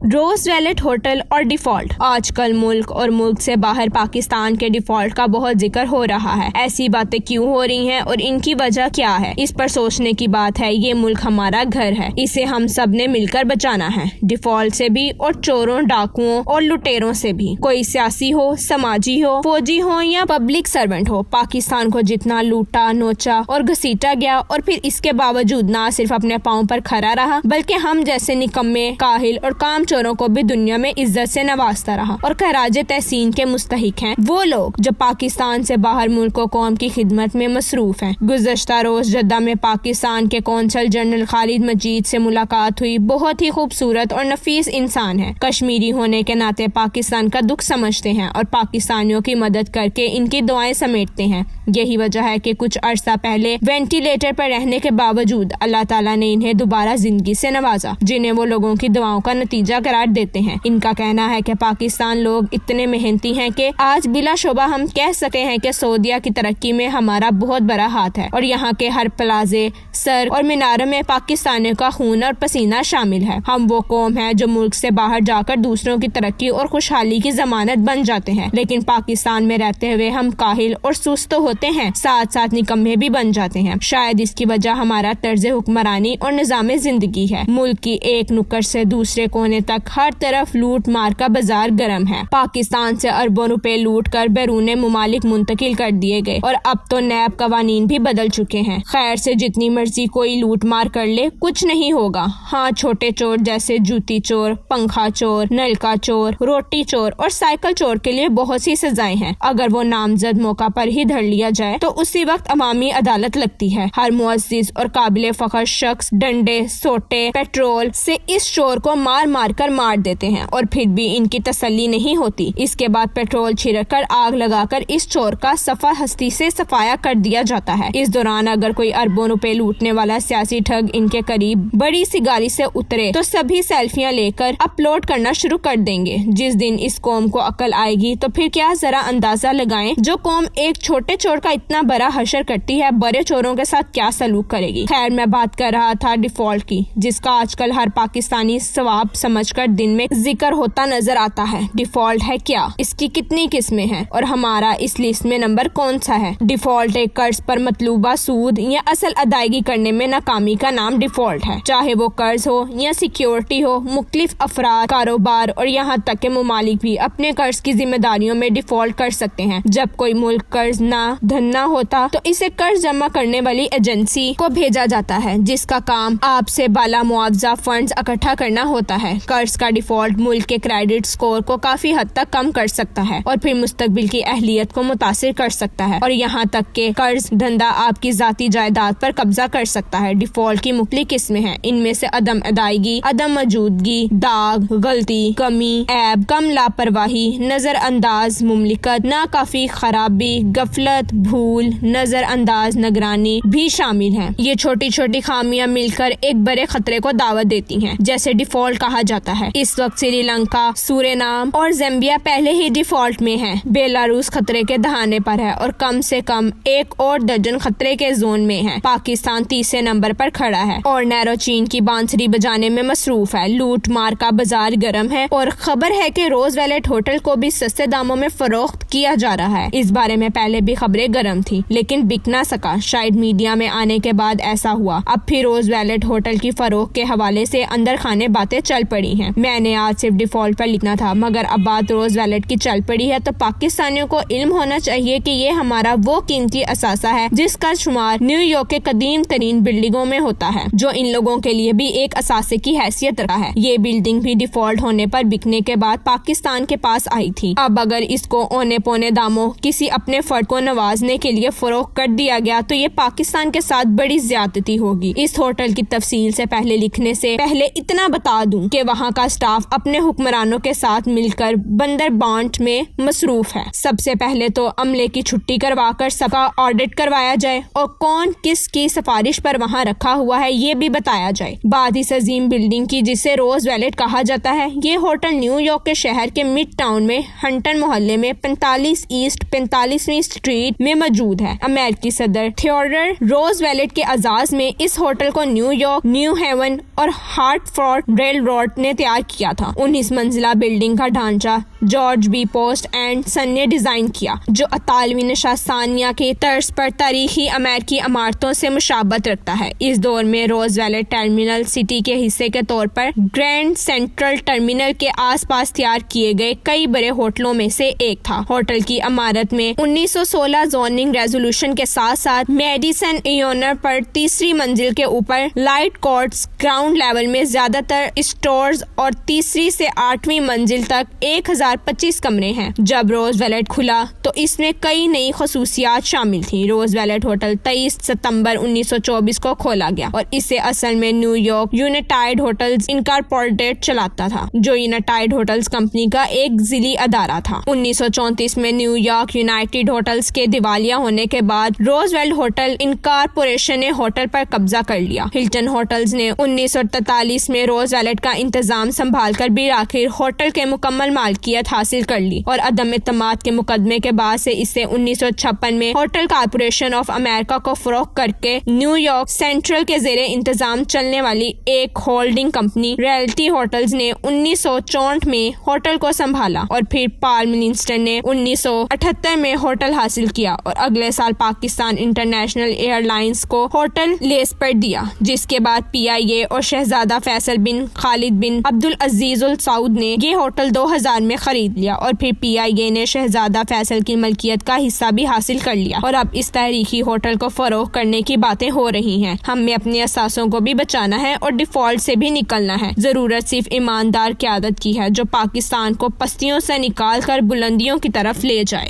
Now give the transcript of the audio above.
روز wallet hotel اور default. آج کل ملک اور ملک سے باہر پاکستان کے ڈیفالٹ کا بہت ذکر ہو رہا ہے۔ ایسی باتیں کیوں ہو رہی ہیں اور ان کی وجہ کیا ہے؟ اس پر سوچنے کی بات ہے۔ یہ ملک ہمارا گھر ہے، اسے ہم سب نے مل کر بچانا ہے، ڈیفالٹ سے بھی اور چوروں، ڈاکوؤں اور لٹیروں سے بھی۔ کوئی سیاسی ہو، سماجی ہو، فوجی ہو یا پبلک سرونٹ ہو، پاکستان کو جتنا لوٹا، نوچا اور گھسیٹا گیا اور پھر اس کے باوجود نہ صرف اپنے پاؤں پر کھڑا رہا بلکہ ہم جیسے نکمے، کاہل اور کام چوروں کو بھی دنیا میں عزت سے نوازتا رہا اور خراج تحسین کے مستحق ہیں وہ لوگ جو پاکستان سے باہر ملک و قوم کی خدمت میں مصروف ہیں۔ گزشتہ روز جدہ میں پاکستان کے قونصل جنرل خالد مجید سے ملاقات ہوئی۔ بہت ہی خوبصورت اور نفیس انسان ہے۔ کشمیری ہونے کے ناطے پاکستان کا دکھ سمجھتے ہیں اور پاکستانیوں کی مدد کر کے ان کی دعائیں سمیٹتے ہیں۔ یہی وجہ ہے کہ کچھ عرصہ پہلے وینٹیلیٹر پر رہنے کے باوجود اللہ تعالیٰ نے انہیں دوبارہ زندگی سے نوازا، جنہیں وہ لوگوں کی دعاؤں کا نتیجہ قرار دیتے ہیں۔ ان کا کہنا ہے کہ پاکستان لوگ اتنے محنتی ہیں کہ آج بلا شبہ ہم کہہ سکتے ہیں کہ سعودیہ کی ترقی میں ہمارا بہت بڑا ہاتھ ہے اور یہاں کے ہر پلازے، سر اور میناروں میں پاکستانیوں کا خون اور پسینہ شامل ہے۔ ہم وہ قوم ہے جو ملک سے باہر جا کر دوسروں کی ترقی اور خوشحالی کی ضمانت بن جاتے ہیں، لیکن پاکستان میں رہتے ہوئے ہم کاہل اور سست تو ہوتے ہیں، ساتھ ساتھ نکمے بھی بن جاتے ہیں۔ شاید اس کی وجہ ہمارا طرز حکمرانی اور نظام زندگی ہے۔ ملک کی ایک نکڑ سے دوسرے کونے تک ہر طرف لوٹ مار کا بازار گرم ہے۔ پاکستان سے اربوں روپے لوٹ کر بیرون ممالک منتقل کر دیے گئے اور اب تو نیب قوانین بھی بدل چکے ہیں۔ خیر سے جتنی مرضی کوئی لوٹ مار کر لے کچھ نہیں ہوگا۔ ہاں، چھوٹے چور جیسے جوتی چور، پنکھا چور، نلکا چور، روٹی چور اور سائیکل چور کے لیے بہت سی سزائیں ہیں۔ اگر وہ نامزد موقع پر ہی دھر لیا جائے تو اسی وقت عوامی عدالت لگتی ہے۔ ہر معزز اور قابل فخر شخص ڈنڈے، سوٹے، پیٹرول سے اس چور کو مار مار کر مار دیتے ہیں اور پھر بھی ان کی تسلی نہیں ہوتی۔ اس کے بعد پیٹرول چھڑک کر آگ لگا کر اس چور کا صفا ہستی سے صفایا کر دیا جاتا ہے۔ اس دوران اگر کوئی اربوں روپے لوٹنے والا سیاسی ٹھگ ان کے قریب بڑی سی گاڑی سے اترے تو سبھی سیلفیاں لے کر اپلوڈ کرنا شروع کر دیں گے۔ جس دن اس قوم کو عقل آئے گی تو پھر کیا ذرا اندازہ لگائیں جو قوم ایک چھوٹے چور کا اتنا بڑا حشر کرتی ہے بڑے چوروں کے ساتھ کیا سلوک کرے گی۔ خیر، میں بات کر رہا تھا ڈیفالٹ کی، جس کا آج کل ہر پاکستانی ثواب سمجھ کر دن میں ذکر ہوتا نظر آتا ہے۔ ڈیفالٹ ہے کیا؟ اس کی کتنی قسمیں ہیں اور ہمارا اس لسٹ میں نمبر کون سا ہے؟ ڈیفالٹ ایک قرض پر مطلوبہ سود یا اصل ادائیگی کرنے میں ناکامی کا نام ڈیفالٹ ہے۔ چاہے وہ قرض ہو یا سیکیورٹی ہو، مختلف افراد، کاروبار اور یہاں تک کہ ممالک بھی اپنے قرض کی ذمہ داریوں میں ڈیفالٹ کر سکتے ہیں۔ جب کوئی ملک قرض نہ دھنا ہوتا تو اسے قرض جمع کرنے والی ایجنسی کو بھیجا جاتا ہے، جس کا کام آپ سے بالا معاوضہ فنڈز اکٹھا کرنا ہوتا ہے۔ قرض کا ڈیفالٹ ملک کے کریڈٹ سکور کو کافی حد تک کم کر سکتا ہے اور پھر مستقبل کی اہلیت کو متاثر کر سکتا ہے اور یہاں تک کہ قرض دھندہ آپ کی ذاتی جائیداد پر قبضہ کر سکتا ہے۔ ڈیفالٹ کی مختلف قسمیں ہیں۔ ان میں سے عدم ادائیگی، عدم موجودگی، داغ، غلطی، کمی، عیب، کم لاپرواہی، نظر انداز مملکت، ناکافی خرابی، غفلت، بھول، نظر انداز نگرانی بھی شامل ہیں۔ یہ چھوٹی چھوٹی خامیاں مل کر ایک بڑے خطرے کو دعوت دیتی ہیں، جیسے ڈیفالٹ کہا جاتا ہے۔ اس وقت سری لنکا، سورینام اور زامبیا پہلے ہی ڈیفالٹ میں ہیں۔ بیلاروس خطرے کے دہانے پر ہے اور کم سے کم ایک اور درجن خطرے کے زون میں ہے۔ پاکستان تیسرے نمبر پر کھڑا ہے اور نیرو چین کی بانسری بجانے میں مصروف ہے۔ لوٹ مار کا بازار گرم ہے اور خبر ہے کہ روز ویلٹ ہوٹل کو بھی سستے داموں میں فروخت کیا جا رہا ہے۔ اس بارے میں پہلے بھی خبریں گرم تھی لیکن بک نہ سکا۔ شاید میڈیا میں آنے کے بعد ایسا ہوا۔ اب پھر روز ویلٹ ہوٹل کی فروخت کے حوالے سے اندر خانے باتیں چل پڑی ہیں۔ میں نے آج صرف ڈیفالٹ پر لکھنا تھا، مگر اب بات روز ویلٹ کی چل پڑی ہے تو پاکستانیوں کو علم ہونا چاہیے کہ یہ ہمارا وہ قیمتی اثاثہ ہے جس کا شمار نیو یارک کے قدیم ترین بلڈنگوں میں ہوتا ہے، جو ان لوگوں کے لیے بھی ایک اثاثے کی حیثیت رکھتا ہے۔ یہ بلڈنگ بھی ڈیفالٹ ہونے پر بکنے کے بعد پاکستان کے پاس آئی تھی۔ اب اگر اس کو اونے پونے داموں کسی اپنے فرد کو نوازنے کے لیے فروخت کر دیا گیا تو یہ پاکستان کے ساتھ بڑی زیادتی ہوگی۔ اس ہوٹل کی تفصیل سے پہلے لکھنے سے پہلے اتنا بتا دوں کہ وہاں کا سٹاف اپنے حکمرانوں کے ساتھ مل کر بندر بانٹ میں مصروف ہے۔ سب سے پہلے تو عملے کی چھٹی کروا کر سب کا آڈٹ کروایا جائے اور کون کس کی سفارش پر وہاں رکھا ہوا ہے یہ بھی بتایا جائے۔ بعد اس عظیم بلڈنگ کی جسے روز ویلٹ کہا جاتا ہے، یہ ہوٹل نیو یارک کے شہر کے مڈ ٹاؤن میں ہنٹن محلے میں 45 ایسٹ 45ویں اسٹریٹ میں موجود ہے۔ امریکی صدر تھیوڈر روز ویلٹ کے اعزاز میں اس ہوٹل کو نیو یارک، نیو ہیون اور ہارٹ فورڈ ریل روڈ نے نے تیار کیا تھا۔ 19 منزلہ بلڈنگ کا ڈھانچہ جارج بی پوسٹ اینڈ سن نے ڈیزائن کیا، جو اطالوی نشست ثانیہ کے طرز پر تاریخی امریکی عمارتوں سے مشابہت رکھتا ہے۔ اس دور میں روز ویلٹ ٹرمینل سٹی کے حصے کے طور پر گرینڈ سینٹرل ٹرمینل کے آس پاس تیار کیے گئے کئی بڑے ہوٹلوں میں سے ایک تھا۔ ہوٹل کی عمارت میں 1916 زوننگ ریزولوشن کے ساتھ ساتھ میڈیسن ایونیو پر تیسری منزل کے اوپر لائٹ کورٹس، گراؤنڈ لیول میں زیادہ تر اسٹورز اور تیسری سے 8ویں منزل تک 1025 کمرے ہیں۔ جب روز ویلٹ کھلا تو اس میں کئی نئی خصوصیات شامل تھیں۔ روز ویلٹ ہوٹل 23 ستمبر 1924 کو کھولا گیا اور اسے اصل میں new York United hotels incorporated چلاتا تھا، جو یونائٹیڈ ہوٹلز کمپنی کا ایک ذیلی ادارہ تھا۔ 1934 میں نیو یارک یونائٹیڈ ہوٹلز کے دیوالیہ ہونے کے بعد روز ویلٹ ہوٹل انکارپوریشن نے ہوٹل پر قبضہ کر لیا۔ ہلٹن ہوٹلز نے 1943 میں روز ویلٹ کا انتظام سنبھال کر بالآخر ہوٹل کے مکمل مالکیت حاصل کر لی اور عدم اعتماد کے مقدمے کے بعد سے اسے 1956 میں ہوٹل کارپوریشن آف امریکہ کو فروخت کر کے نیو یارک سینٹرل کے زیر انتظام چلنے والی ایک ہولڈنگ کمپنی ریئلٹی ہوٹلز نے 1964 میں ہوٹل کو سنبھالا اور پھر پال ولنسٹن نے 1978 میں ہوٹل حاصل کیا اور اگلے سال پاکستان انٹرنیشنل ایئر لائنز کو ہوٹل لیز پر دیا، جس کے بعد PIA اور شہزادہ فیصل بن خالد بن عبدالعزیز ال سعود نے یہ ہوٹل 2000 میں خرید لیا اور پھر PIA نے شہزادہ فیصل کی ملکیت کا حصہ بھی حاصل کر لیا اور اب اس تاریخی ہوٹل کو فروغ کرنے کی باتیں ہو رہی ہیں۔ ہمیں اپنے اثاثوں کو بھی بچانا ہے اور ڈیفالٹ سے بھی نکلنا ہے۔ ضرورت صرف ایماندار قیادت کی ہے جو پاکستان کو پستیوں سے نکال کر بلندیوں کی طرف لے جائے۔